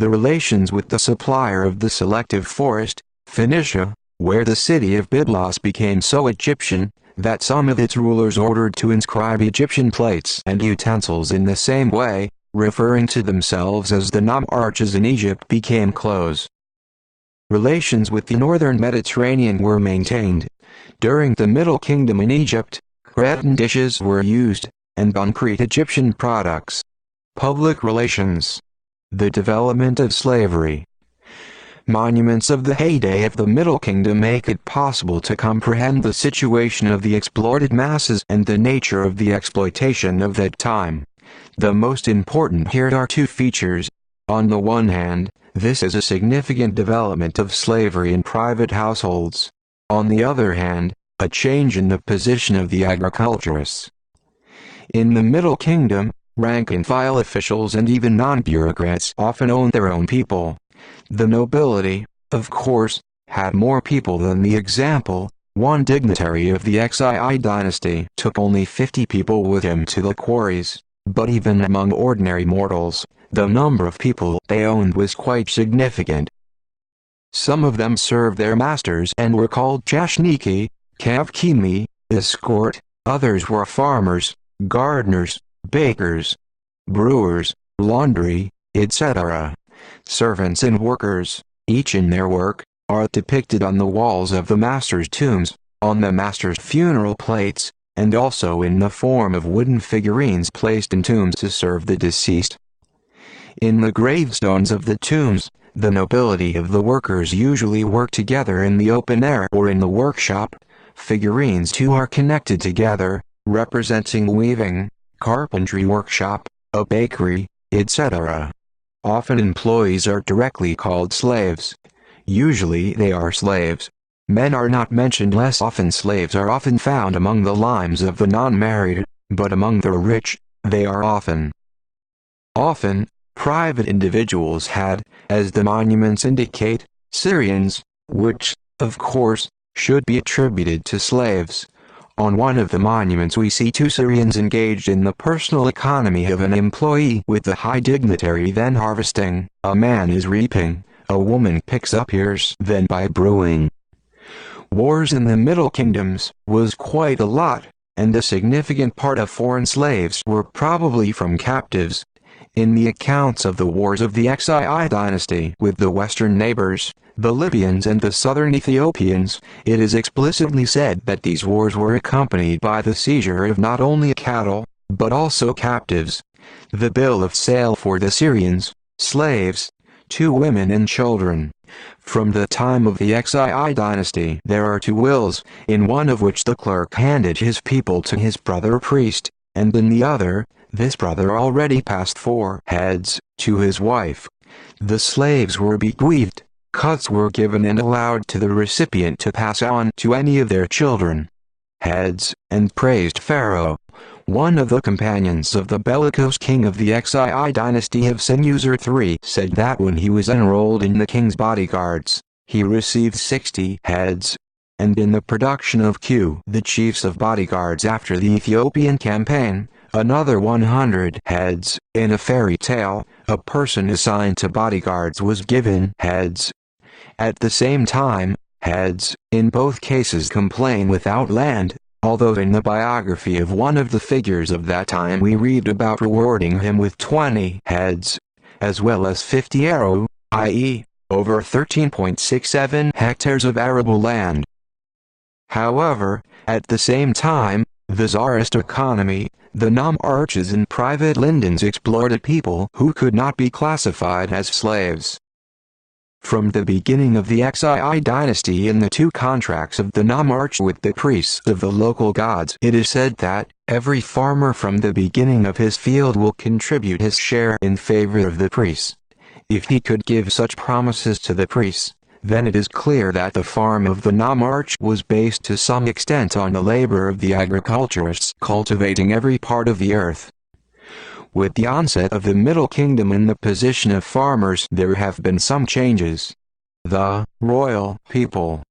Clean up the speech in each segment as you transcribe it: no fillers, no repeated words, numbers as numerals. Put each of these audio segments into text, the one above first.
The relations with the supplier of the selective forest, Phoenicia, where the city of Byblos became so Egyptian, that some of its rulers ordered to inscribe Egyptian plates and utensils in the same way, referring to themselves as the nomarchs in Egypt, became close. Relations with the northern Mediterranean were maintained. During the Middle Kingdom in Egypt, Cretan dishes were used, and concrete Egyptian products. Public relations. The development of slavery. Monuments of the heyday of the Middle Kingdom make it possible to comprehend the situation of the exploited masses and the nature of the exploitation of that time. The most important here are two features. On the one hand, this is a significant development of slavery in private households. On the other hand, a change in the position of the agriculturists. In the Middle Kingdom, rank-and-file officials and even non-bureaucrats often owned their own people. The nobility, of course, had more people than the example. One dignitary of the Xii dynasty took only 50 people with him to the quarries, but even among ordinary mortals, the number of people they owned was quite significant. Some of them served their masters and were called chashniki, kavkimi, escort. Others were farmers, gardeners, bakers, brewers, laundry, etc. Servants and workers, each in their work, are depicted on the walls of the master's tombs, on the master's funeral plates, and also in the form of wooden figurines placed in tombs to serve the deceased. In the gravestones of the tombs, the nobility of the workers usually work together in the open air or in the workshop. Figurines too are connected together, representing weaving, carpentry workshop, a bakery, etc. Often employees are directly called slaves. Usually they are slaves. Men are not mentioned less often. Slaves are often found among the limes of the non-married, but among the rich, they are often private individuals had, as the monuments indicate, Syrians, which, of course, should be attributed to slaves. On one of the monuments we see two Syrians engaged in the personal economy of an employee, with the high dignitary then harvesting, a man is reaping, a woman picks up ears then by brewing. Wars in the Middle Kingdoms was quite a lot, and a significant part of foreign slaves were probably from captives. In the accounts of the wars of the Xii dynasty with the western neighbors, the Libyans and the southern Ethiopians, it is explicitly said that these wars were accompanied by the seizure of not only cattle, but also captives. The bill of sale for the Syrians, slaves, 2 women and children. From the time of the Xii dynasty there are 2 wills, in one of which the clerk handed his people to his brother priest, and in the other, this brother already passed 4 heads to his wife. The slaves were bequeathed, cuts were given and allowed to the recipient to pass on to any of their children. Heads, and praised Pharaoh. One of the companions of the bellicose king of the Xii dynasty of Senusr III said that when he was enrolled in the king's bodyguards, he received 60 heads. And in the production of Q, the chiefs of bodyguards after the Ethiopian campaign, another 100 heads. In a fairy tale, a person assigned to bodyguards was given heads. At the same time, heads, in both cases, complain without land, although in the biography of one of the figures of that time we read about rewarding him with 20 heads, as well as 50 arrow, i.e., over 13.67 hectares of arable land. However, at the same time, the Tsarist economy, the nomarchs and private lindens exploited people who could not be classified as slaves. From the beginning of the Xii dynasty in the 2 contracts of the nomarch with the priests of the local gods, it is said that every farmer from the beginning of his field will contribute his share in favor of the priests. If he could give such promises to the priests, then it is clear that the farm of the nomarch was based to some extent on the labor of the agriculturists cultivating every part of the earth. With the onset of the Middle Kingdom in the position of farmers, there have been some changes. The royal people,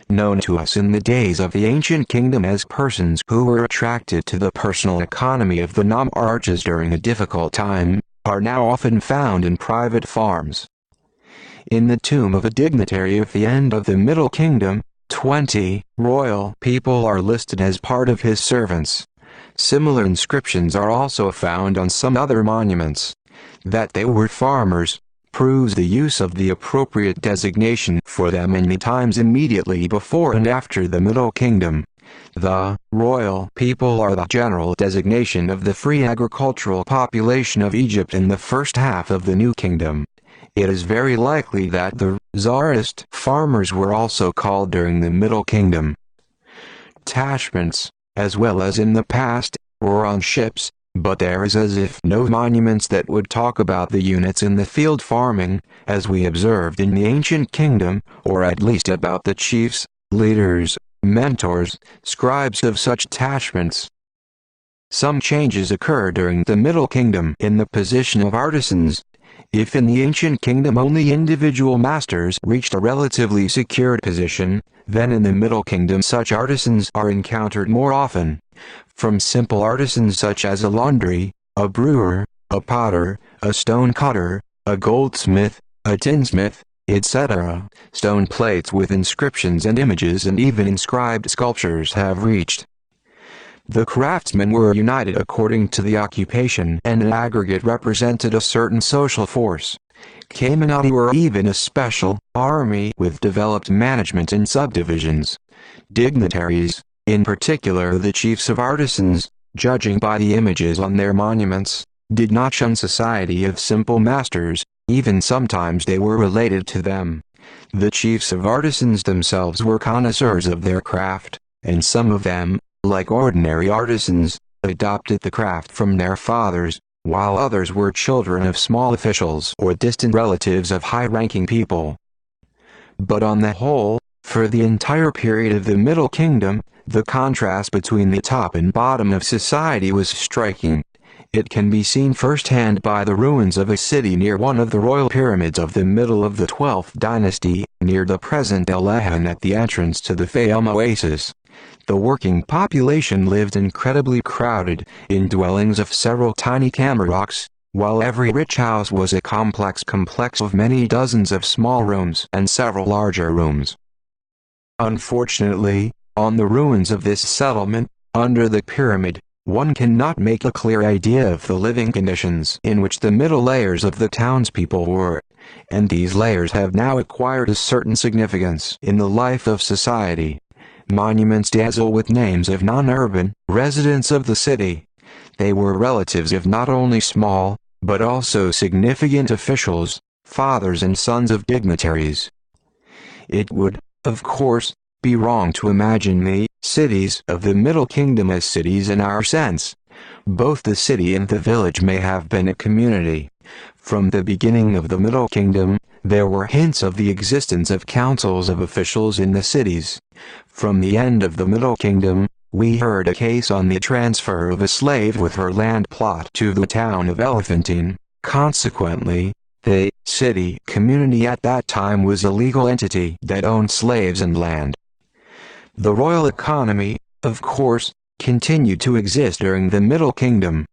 known to us in the days of the ancient kingdom as persons who were attracted to the personal economy of the nomarchs during a difficult time, are now often found in private farms. In the tomb of a dignitary of the end of the Middle Kingdom, 20 royal people are listed as part of his servants. Similar inscriptions are also found on some other monuments. That they were farmers proves the use of the appropriate designation for them in the times immediately before and after the Middle Kingdom. The royal people are the general designation of the free agricultural population of Egypt in the first half of the New Kingdom. It is very likely that the Tsarist farmers were also called during the Middle Kingdom. Attachments, as well as in the past, were on ships, but there is as if no monuments that would talk about the units in the field farming, as we observed in the ancient kingdom, or at least about the chiefs, leaders, mentors, scribes of such attachments. Some changes occur during the Middle Kingdom in the position of artisans. If in the ancient kingdom only individual masters reached a relatively secured position, then in the Middle Kingdom such artisans are encountered more often. From simple artisans such as a laundry, a brewer, a potter, a stone cutter, a goldsmith, a tinsmith, etc., stone plates with inscriptions and images and even inscribed sculptures have reached. The craftsmen were united according to the occupation and in aggregate represented a certain social force. Caminati were even a special army with developed management and subdivisions. Dignitaries, in particular the chiefs of artisans, judging by the images on their monuments, did not shun society of simple masters, even sometimes they were related to them. The chiefs of artisans themselves were connoisseurs of their craft, and some of them, like ordinary artisans, adopted the craft from their fathers, while others were children of small officials or distant relatives of high-ranking people. But on the whole, for the entire period of the Middle Kingdom, the contrast between the top and bottom of society was striking. It can be seen firsthand by the ruins of a city near one of the royal pyramids of the middle of the 12th dynasty, near the present El Ahan at the entrance to the Fayum oasis. The working population lived incredibly crowded, in dwellings of several tiny camarocks, while every rich house was a complex of many dozens of small rooms and several larger rooms. Unfortunately, on the ruins of this settlement, under the pyramid, one cannot make a clear idea of the living conditions in which the middle layers of the townspeople were, and these layers have now acquired a certain significance in the life of society. Monuments dazzle with names of non-urban residents of the city. They were relatives of not only small, but also significant officials, fathers and sons of dignitaries. It would, of course, be wrong to imagine the cities of the Middle Kingdom as cities in our sense. Both the city and the village may have been a community. From the beginning of the Middle Kingdom, there were hints of the existence of councils of officials in the cities. From the end of the Middle Kingdom, we heard a case on the transfer of a slave with her land plot to the town of Elephantine. Consequently, the city community at that time was a legal entity that owned slaves and land. The royal economy, of course, continued to exist during the Middle Kingdom.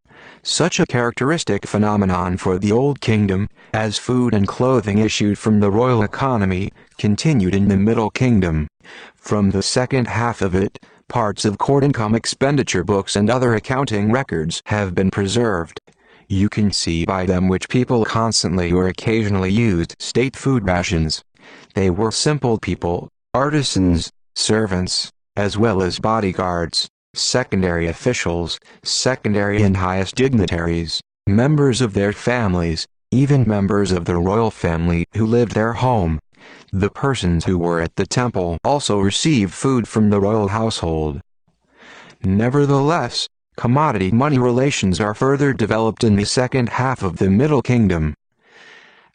Such a characteristic phenomenon for the Old Kingdom, as food and clothing issued from the royal economy, continued in the Middle Kingdom. From the second half of it, parts of court income expenditure books and other accounting records have been preserved. You can see by them which people constantly or occasionally used state food rations. They were simple people, artisans, servants, as well as bodyguards, secondary officials, secondary and highest dignitaries, members of their families, even members of the royal family who lived their home. The persons who were at the temple also received food from the royal household. Nevertheless, commodity-money relations are further developed in the second half of the Middle Kingdom.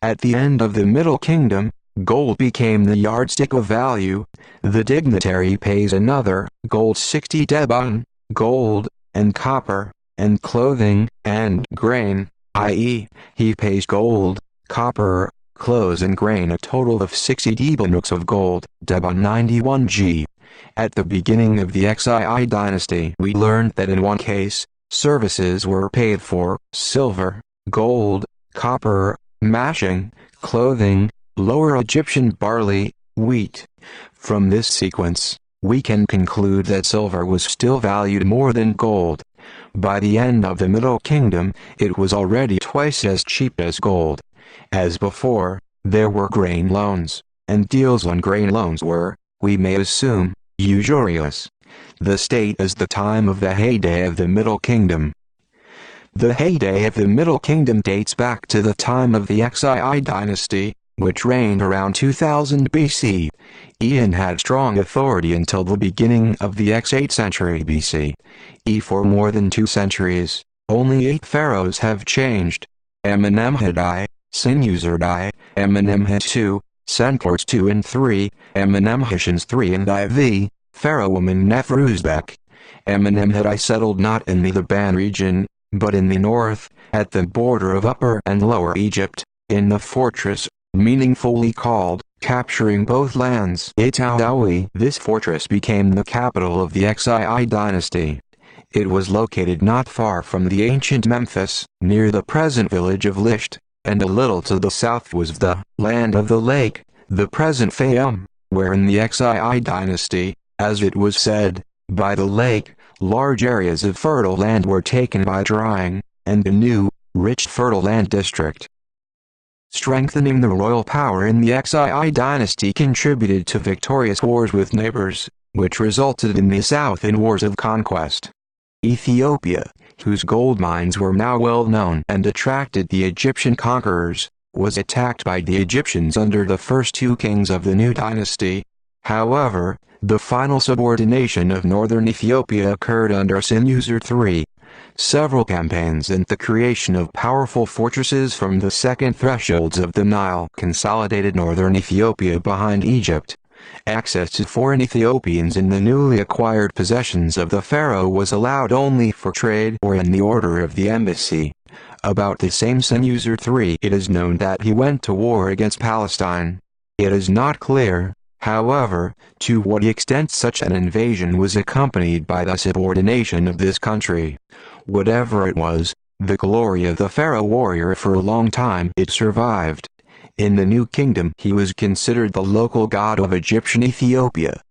At the end of the Middle Kingdom, gold became the yardstick of value. The dignitary pays another, gold 60 debon, gold, and copper, and clothing, and grain, i.e., he pays gold, copper, clothes and grain a total of 60 debonooks of gold, debon 91 g. At the beginning of the Xii dynasty we learned that in one case, services were paid for silver, gold, copper, mashing, clothing, Lower Egyptian barley, wheat. From this sequence, we can conclude that silver was still valued more than gold. By the end of the Middle Kingdom, it was already twice as cheap as gold. As before, there were grain loans, and deals on grain loans were, we may assume, usurious. The state is the time of the heyday of the Middle Kingdom. The heyday of the Middle Kingdom dates back to the time of the Xii dynasty, which reigned around 2000 BC. and had strong authority until the beginning of the X8th century BC. For more than 2 centuries, only 8 pharaohs have changed. Amenemhat I, Senusert I, Amenemhat II, Senport II and III, Amenemhetians III and IV, Pharaoh Amenephuzbek. Amenemhat I settled not in the Theban region, but in the north, at the border of Upper and Lower Egypt, in the fortress, meaningfully called, capturing both lands. Itaoui. This fortress became the capital of the Xii dynasty. It was located not far from the ancient Memphis, near the present village of Lisht, and a little to the south was the land of the lake, the present Fayum, where in the Xii dynasty, as it was said, by the lake, large areas of fertile land were taken by drying, and a new, rich fertile land district. Strengthening the royal power in the Xii dynasty contributed to victorious wars with neighbors, which resulted in the south in wars of conquest. Ethiopia, whose gold mines were now well known and attracted the Egyptian conquerors, was attacked by the Egyptians under the first 2 kings of the new dynasty. However, the final subordination of northern Ethiopia occurred under Senusert III. Several campaigns and the creation of powerful fortresses from the second thresholds of the Nile consolidated northern Ethiopia behind Egypt. Access to foreign Ethiopians in the newly acquired possessions of the pharaoh was allowed only for trade or in the order of the embassy. About the same Senusert III, it is known that he went to war against Palestine. It is not clear, however, to what extent such an invasion was accompanied by the subordination of this country. Whatever it was, the glory of the pharaoh warrior for a long time it survived. In the New Kingdom he was considered the local god of Egyptian Ethiopia.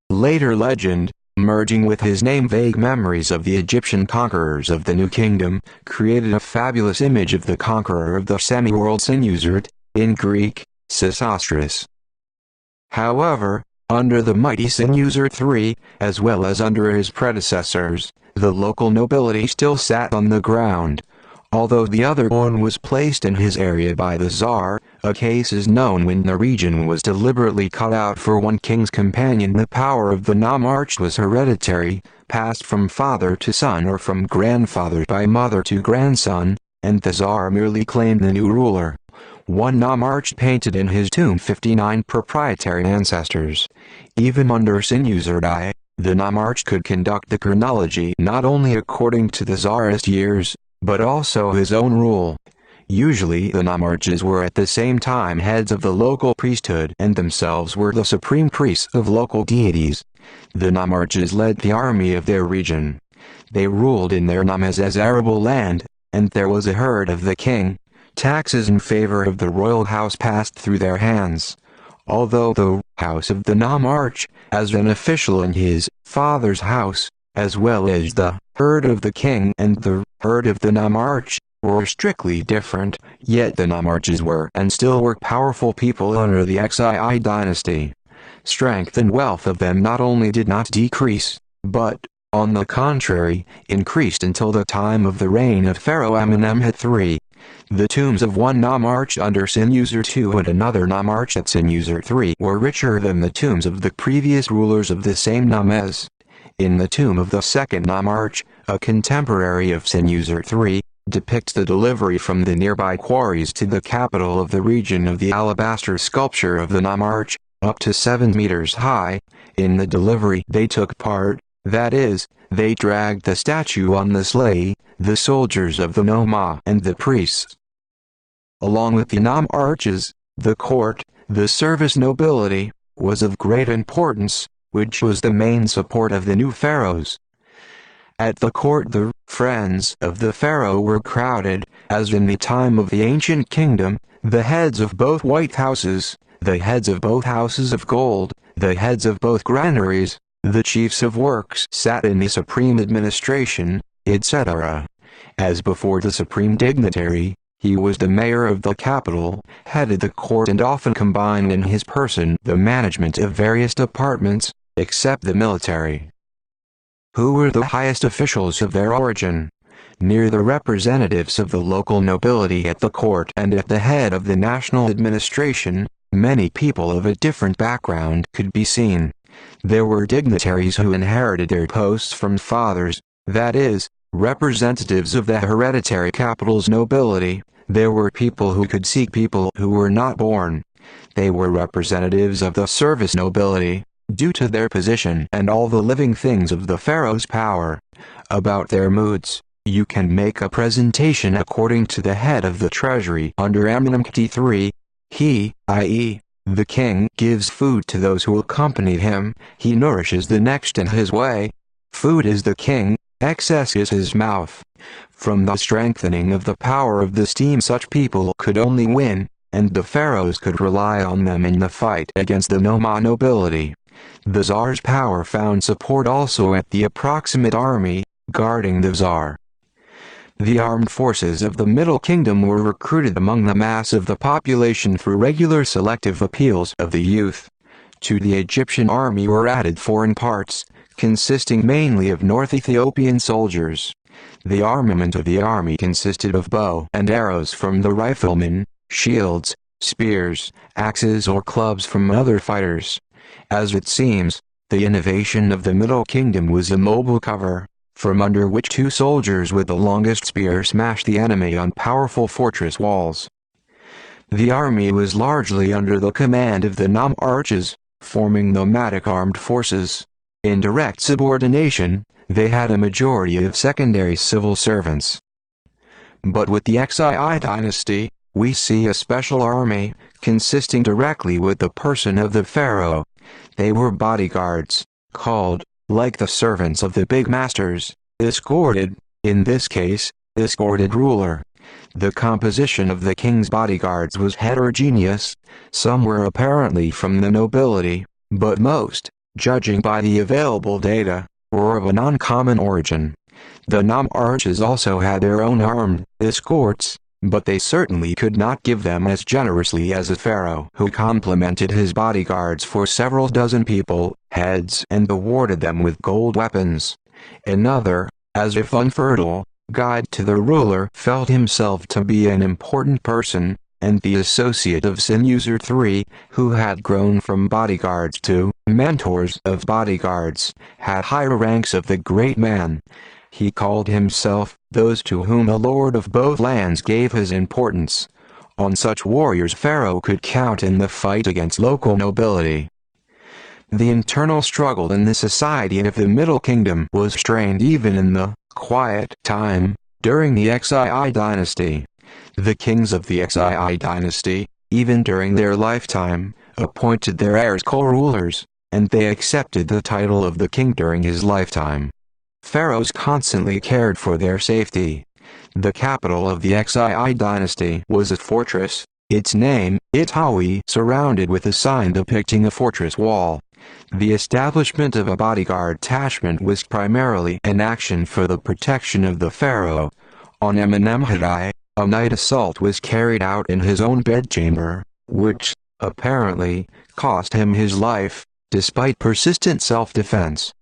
Later legend, merging with his name vague memories of the Egyptian conquerors of the New Kingdom, created a fabulous image of the conqueror of the semi-world Senusert, in Greek, Sesostris. However, under the mighty Senusert III, as well as under his predecessors, the local nobility still sat on the ground. Although the other one was placed in his area by the Tsar, a case is known when the region was deliberately cut out for one king's companion. The power of the nomarch was hereditary, passed from father to son or from grandfather by mother to grandson, and the Tsar merely claimed the new ruler. One nomarch painted in his tomb 59 proprietary ancestors. Even under Senusert I, the nomarch could conduct the chronology not only according to the Tsarist years, but also his own rule. Usually the nomarches were at the same time heads of the local priesthood and themselves were the supreme priests of local deities. The nomarches led the army of their region. They ruled in their names as arable land, and there was a herd of the king. Taxes in favor of the royal house passed through their hands. Although the house of the nomarch, as an official in his father's house, as well as the herd of the king and the herd of the nomarch, were strictly different, yet the nomarches were and still were powerful people under the Xii dynasty. Strength and wealth of them not only did not decrease, but, on the contrary, increased until the time of the reign of Pharaoh Amenemhat III. The tombs of one nomarch under Senusert II and another nomarch at Senusert III were richer than the tombs of the previous rulers of the same names. In the tomb of the second nomarch, a contemporary of Senusert III, depicts the delivery from the nearby quarries to the capital of the region of the alabaster sculpture of the nomarch, up to 7 meters high. In the delivery they took part, that is, they dragged the statue on the sleigh, the soldiers of the Noma and the priests. Along with the nomarches, the court, the service nobility, was of great importance, which was the main support of the new pharaohs. At the court the friends of the pharaoh were crowded, as in the time of the ancient kingdom, the heads of both white houses, the heads of both houses of gold, the heads of both granaries, the chiefs of works sat in the supreme administration, etc. As before the supreme dignitary, he was the mayor of the capital, headed the court and often combined in his person the management of various departments, except the military. Who were the highest officials of their origin? Near the representatives of the local nobility at the court and at the head of the national administration, many people of a different background could be seen. There were dignitaries who inherited their posts from fathers, that is, representatives of the hereditary capital's nobility. There were people who could seek people who were not born. They were representatives of the service nobility, due to their position and all the living things of the pharaoh's power. About their moods, you can make a presentation according to the head of the treasury under Egypt2. He, i.e., the king, gives food to those who accompany him, he nourishes the next in his way. Food is the king, excess is his mouth. From the strengthening of the power of the steam such people could only win, and the pharaohs could rely on them in the fight against the Noma nobility. The Tsar's power found support also at the approximate army, guarding the Tsar. The armed forces of the Middle Kingdom were recruited among the mass of the population through regular selective appeals of the youth. To the Egyptian army were added foreign parts, consisting mainly of North Ethiopian soldiers. The armament of the army consisted of bow and arrows from the riflemen, shields, spears, axes or clubs from other fighters. As it seems, the innovation of the Middle Kingdom was a mobile cover, from under which two soldiers with the longest spear smashed the enemy on powerful fortress walls. The army was largely under the command of the nomarchs, forming nomadic armed forces. In direct subordination, they had a majority of secondary civil servants. But with the Xii dynasty, we see a special army, consisting directly with the person of the pharaoh. They were bodyguards, called, like the servants of the big masters, escorted, in this case, escorted ruler. The composition of the king's bodyguards was heterogeneous. Some were apparently from the nobility, but most, judging by the available data, were of an uncommon origin. The nomarchs also had their own armed escorts, but they certainly could not give them as generously as a pharaoh who complimented his bodyguards for several dozen people, heads, and awarded them with gold weapons. Another, as if unfertile, guide to the ruler felt himself to be an important person, and the associate of Sinuser III, who had grown from bodyguards to mentors of bodyguards, had higher ranks of the great man. He called himself those to whom the lord of both lands gave his importance. On such warriors Pharaoh could count in the fight against local nobility. The internal struggle in the society of the Middle Kingdom was strained even in the quiet time during the Xii dynasty. The kings of the Xii dynasty, even during their lifetime, appointed their heirs co-rulers, and they accepted the title of the king during his lifetime. Pharaohs constantly cared for their safety. The capital of the Xii dynasty was a fortress, its name, Itawi, surrounded with a sign depicting a fortress wall. The establishment of a bodyguard detachment was primarily an action for the protection of the pharaoh. On Amenemheti, a night assault was carried out in his own bedchamber, which, apparently, cost him his life, despite persistent self-defense.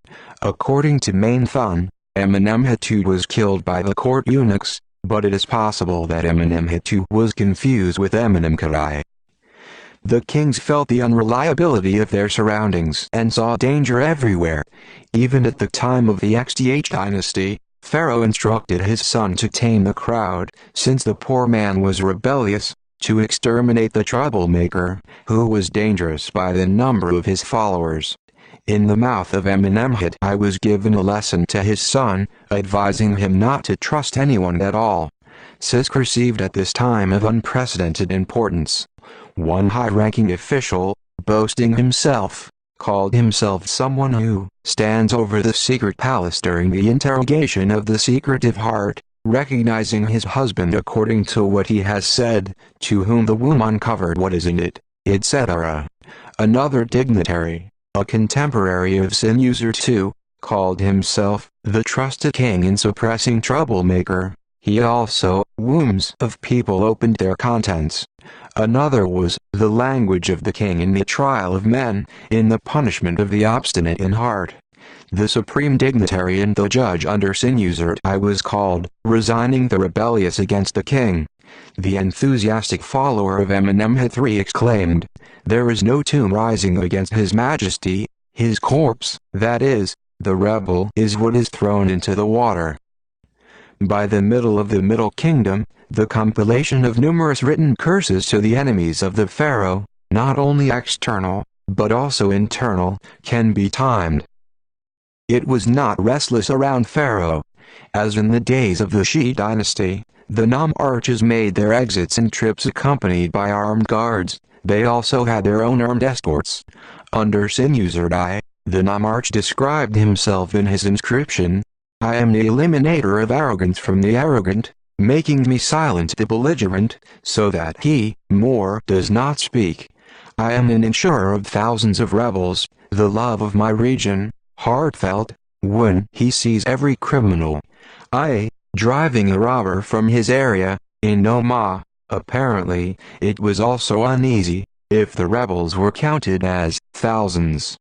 According to Mainthun, Amenemheti was killed by the court eunuchs, but it is possible that Amenemheti was confused with Amenemheti. The kings felt the unreliability of their surroundings and saw danger everywhere. Even at the time of the Xth dynasty, Pharaoh instructed his son to tame the crowd, since the poor man was rebellious, to exterminate the troublemaker, who was dangerous by the number of his followers. In the mouth of Amenemheti was given a lesson to his son, advising him not to trust anyone at all. Sisk received at this time of unprecedented importance. One high-ranking official, boasting himself, called himself someone who stands over the secret palace during the interrogation of the secretive heart, recognizing his husband according to what he has said, to whom the womb uncovered what is in it, etc. Another dignitary, a contemporary of Egypt2, called himself the trusted king in suppressing troublemaker. He also, wombs of people opened their contents. Another was the language of the king in the trial of men, in the punishment of the obstinate in heart. The supreme dignitary and the judge under Egypt2 was called, resigning the rebellious against the king. The enthusiastic follower of Amenemhat III exclaimed, "There is no tomb rising against his majesty, his corpse, that is, the rebel is what is thrown into the water." By the middle of the Middle Kingdom, the compilation of numerous written curses to the enemies of the pharaoh, not only external, but also internal, can be timed. It was not restless around Pharaoh. As in the days of the Shi dynasty, the nomarchs made their exits and trips accompanied by armed guards. They also had their own armed escorts. Under Senuserdai, the nomarch described himself in his inscription, "I am the eliminator of arrogance from the arrogant, making me silent the belligerent, so that he, more, does not speak. I am an insurer of thousands of rebels, the love of my region, heartfelt, when he sees every criminal. I, driving a robber from his area, in Noma." Apparently, it was also uneasy, if the rebels were counted as thousands.